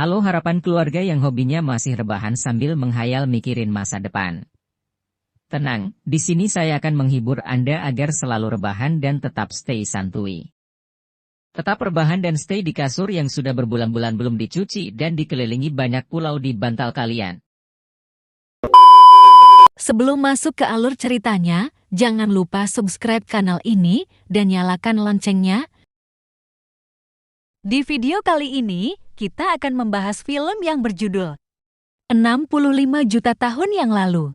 Halo harapan keluarga yang hobinya masih rebahan sambil menghayal mikirin masa depan. Tenang, di sini saya akan menghibur Anda agar selalu rebahan dan tetap stay santuy. Tetap rebahan dan stay di kasur yang sudah berbulan-bulan belum dicuci dan dikelilingi banyak pulau di bantal kalian. Sebelum masuk ke alur ceritanya, jangan lupa subscribe kanal ini dan nyalakan loncengnya. Di video kali ini, kita akan membahas film yang berjudul 65 Juta Tahun Yang Lalu.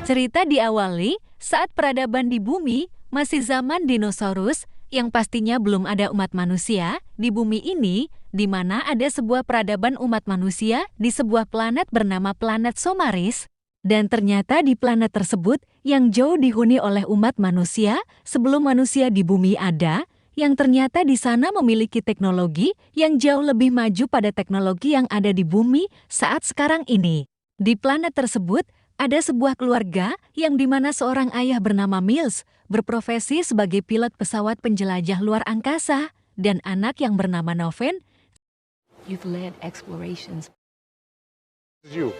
Cerita diawali saat peradaban di bumi masih zaman dinosaurus, yang pastinya belum ada umat manusia di bumi ini, di mana ada sebuah peradaban umat manusia di sebuah planet bernama planet Somaris. Dan ternyata di planet tersebut yang jauh dihuni oleh umat manusia sebelum manusia di bumi ada, yang ternyata di sana memiliki teknologi yang jauh lebih maju pada teknologi yang ada di bumi saat sekarang ini. Di planet tersebut ada sebuah keluarga yang dimana seorang ayah bernama Mills berprofesi sebagai pilot pesawat penjelajah luar angkasa dan anak yang bernama Noven. You've led explorations. You.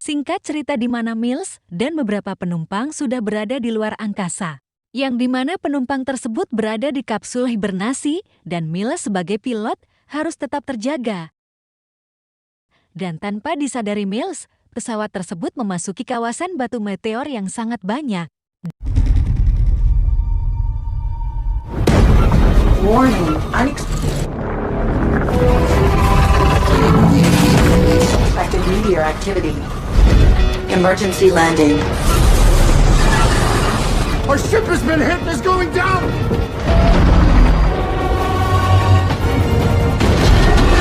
Singkat cerita di mana Mills dan beberapa penumpang sudah berada di luar angkasa, yang dimana penumpang tersebut berada di kapsul hibernasi dan Mills sebagai pilot harus tetap terjaga. Dan tanpa disadari Mills, pesawat tersebut memasuki kawasan batu meteor yang sangat banyak. Warning, unexpected meteor activity. Emergency landing. Our ship has been hit and is going down!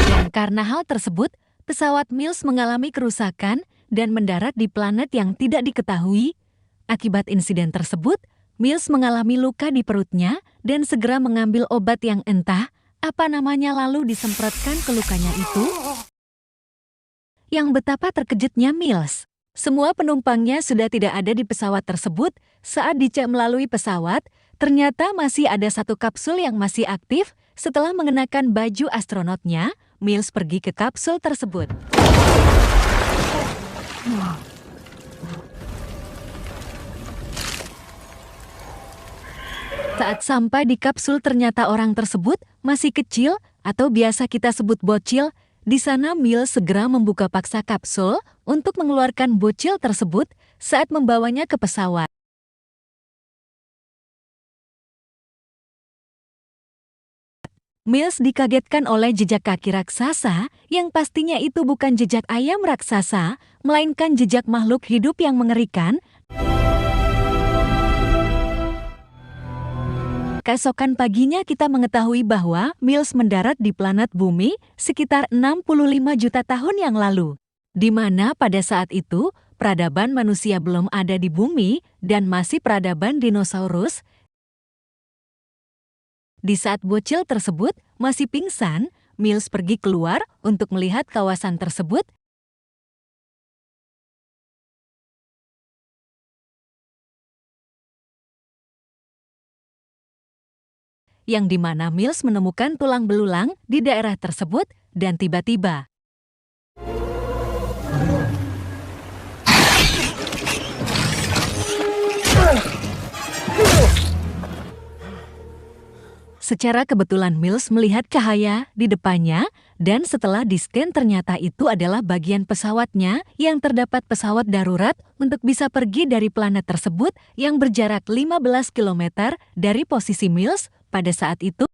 Dan karena hal tersebut, pesawat Mills mengalami kerusakan dan mendarat di planet yang tidak diketahui. Akibat insiden tersebut, Mills mengalami luka di perutnya dan segera mengambil obat yang entah apa namanya lalu disemprotkan ke lukanya itu. Yang betapa terkejutnya Mills. Semua penumpangnya sudah tidak ada di pesawat tersebut. Saat dicek melalui pesawat, ternyata masih ada satu kapsul yang masih aktif. Setelah mengenakan baju astronotnya, Mills pergi ke kapsul tersebut. Saat sampai di kapsul, ternyata orang tersebut masih kecil atau biasa kita sebut bocil. Di sana Mills segera membuka paksa kapsul untuk mengeluarkan bocil tersebut saat membawanya ke pesawat. Mills dikagetkan oleh jejak kaki raksasa yang pastinya itu bukan jejak ayam raksasa, melainkan jejak makhluk hidup yang mengerikan. Keesokan paginya kita mengetahui bahwa Mills mendarat di planet bumi sekitar 65 juta tahun yang lalu, di mana pada saat itu peradaban manusia belum ada di bumi dan masih peradaban dinosaurus. Di saat bocil tersebut masih pingsan, Mills pergi keluar untuk melihat kawasan tersebut. Yang dimana Mills menemukan tulang belulang di daerah tersebut dan tiba-tiba secara kebetulan Mills melihat cahaya di depannya dan setelah di-scan ternyata itu adalah bagian pesawatnya yang terdapat pesawat darurat untuk bisa pergi dari planet tersebut yang berjarak 15 km dari posisi Mills pada saat itu.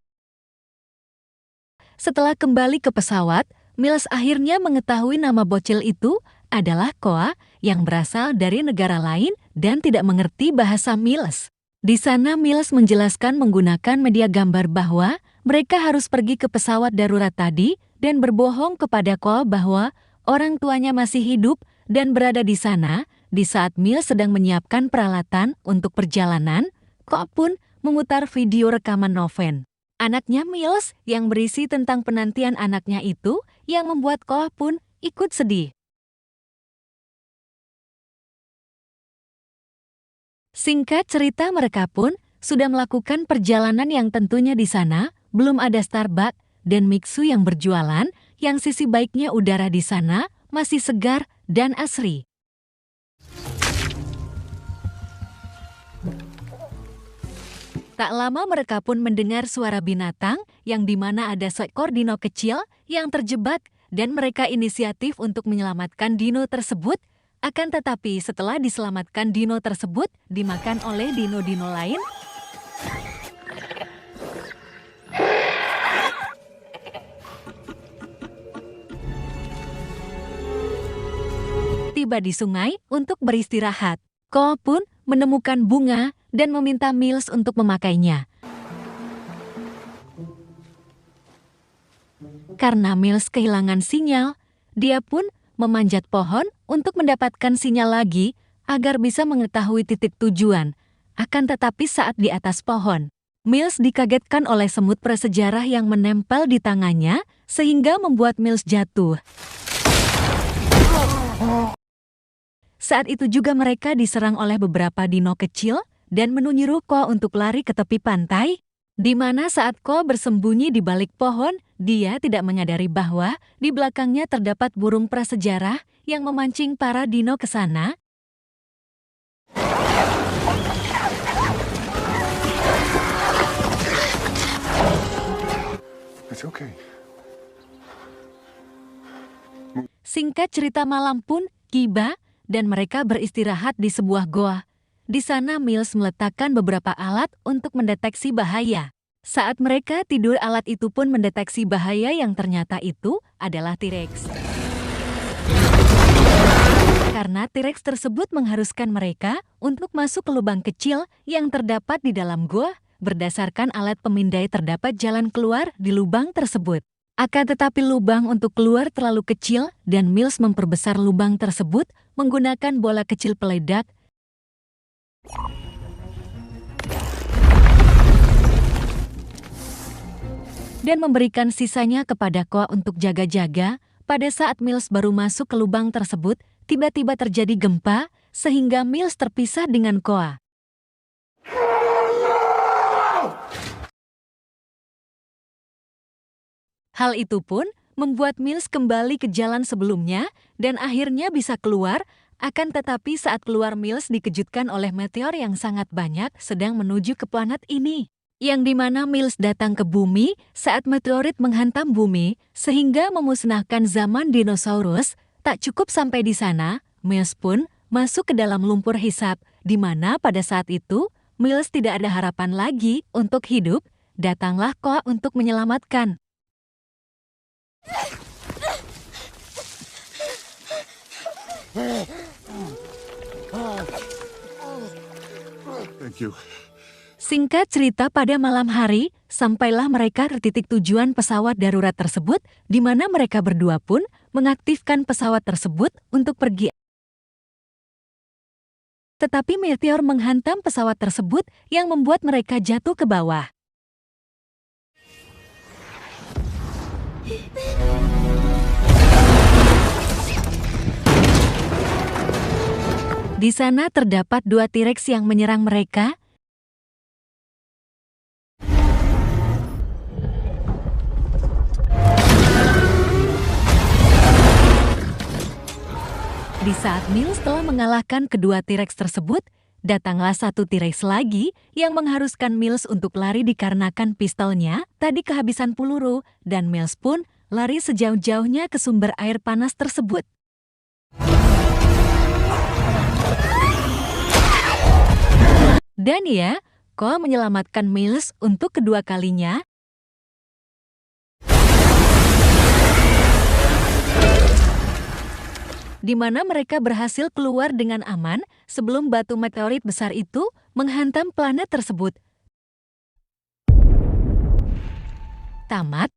Setelah kembali ke pesawat, Mills akhirnya mengetahui nama bocil itu adalah Koa yang berasal dari negara lain dan tidak mengerti bahasa Mills. Di sana Mills menjelaskan menggunakan media gambar bahwa mereka harus pergi ke pesawat darurat tadi dan berbohong kepada Koa bahwa orang tuanya masih hidup dan berada di sana. Di saat Mills sedang menyiapkan peralatan untuk perjalanan, Koa pun memutar video rekaman Noven, anaknya Mills, yang berisi tentang penantian anaknya itu, yang membuat Koa pun ikut sedih. Singkat cerita, mereka pun sudah melakukan perjalanan yang tentunya di sana belum ada Starbucks dan Mixu yang berjualan, yang sisi baiknya udara di sana masih segar dan asri. Tak lama mereka pun mendengar suara binatang yang dimana ada seekor dino kecil yang terjebak dan mereka inisiatif untuk menyelamatkan dino tersebut. Akan tetapi setelah diselamatkan dino tersebut dimakan oleh dino-dino lain. Tiba di sungai untuk beristirahat. Ko pun menemukan bunga dan meminta Mills untuk memakainya. Karena Mills kehilangan sinyal, dia pun memanjat pohon untuk mendapatkan sinyal lagi agar bisa mengetahui titik tujuan. Akan tetapi saat di atas pohon, Mills dikagetkan oleh semut prasejarah yang menempel di tangannya sehingga membuat Mills jatuh. Saat itu juga mereka diserang oleh beberapa dino kecil dan menyuruh Ko untuk lari ke tepi pantai, di mana saat Ko bersembunyi di balik pohon, dia tidak menyadari bahwa di belakangnya terdapat burung prasejarah yang memancing para dino ke sana. It's okay. Singkat cerita, malam pun tiba dan mereka beristirahat di sebuah goa. Di sana Mills meletakkan beberapa alat untuk mendeteksi bahaya. Saat mereka tidur, alat itu pun mendeteksi bahaya yang ternyata itu adalah T-Rex. Karena T-Rex tersebut mengharuskan mereka untuk masuk ke lubang kecil yang terdapat di dalam goa. Berdasarkan alat pemindai terdapat jalan keluar di lubang tersebut. Akan tetapi lubang untuk keluar terlalu kecil dan Mills memperbesar lubang tersebut menggunakan bola kecil peledak. Dan memberikan sisanya kepada Ko untuk jaga-jaga. Pada saat Mills baru masuk ke lubang tersebut, tiba-tiba terjadi gempa sehingga Mills terpisah dengan Ko. Hal itu pun membuat Mills kembali ke jalan sebelumnya dan akhirnya bisa keluar. Akan tetapi saat keluar, Mills dikejutkan oleh meteor yang sangat banyak sedang menuju ke planet ini. Yang dimana Mills datang ke bumi saat meteorit menghantam bumi sehingga memusnahkan zaman dinosaurus. Tak cukup sampai di sana, Mills pun masuk ke dalam lumpur hisap, di mana pada saat itu Mills tidak ada harapan lagi untuk hidup. Datanglah Ko untuk menyelamatkan. Thank you. Singkat cerita, pada malam hari, sampailah mereka ke titik tujuan pesawat darurat tersebut, di mana mereka berdua pun mengaktifkan pesawat tersebut untuk pergi. Tetapi meteor menghantam pesawat tersebut yang membuat mereka jatuh ke bawah. Di sana terdapat dua T-Rex yang menyerang mereka. Di saat Mills telah mengalahkan kedua T-Rex tersebut, datanglah satu T-Rex lagi yang mengharuskan Mills untuk lari dikarenakan pistolnya tadi kehabisan peluru, dan Mills pun lari sejauh-jauhnya ke sumber air panas tersebut. Dan ya, Ko menyelamatkan Mills untuk kedua kalinya. Di mana mereka berhasil keluar dengan aman sebelum batu meteorit besar itu menghantam planet tersebut. Tamat.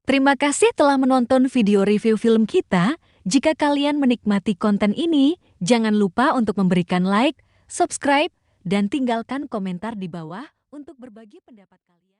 Terima kasih telah menonton video review film kita. Jika kalian menikmati konten ini, jangan lupa untuk memberikan like, subscribe, dan tinggalkan komentar di bawah untuk berbagi pendapat kalian.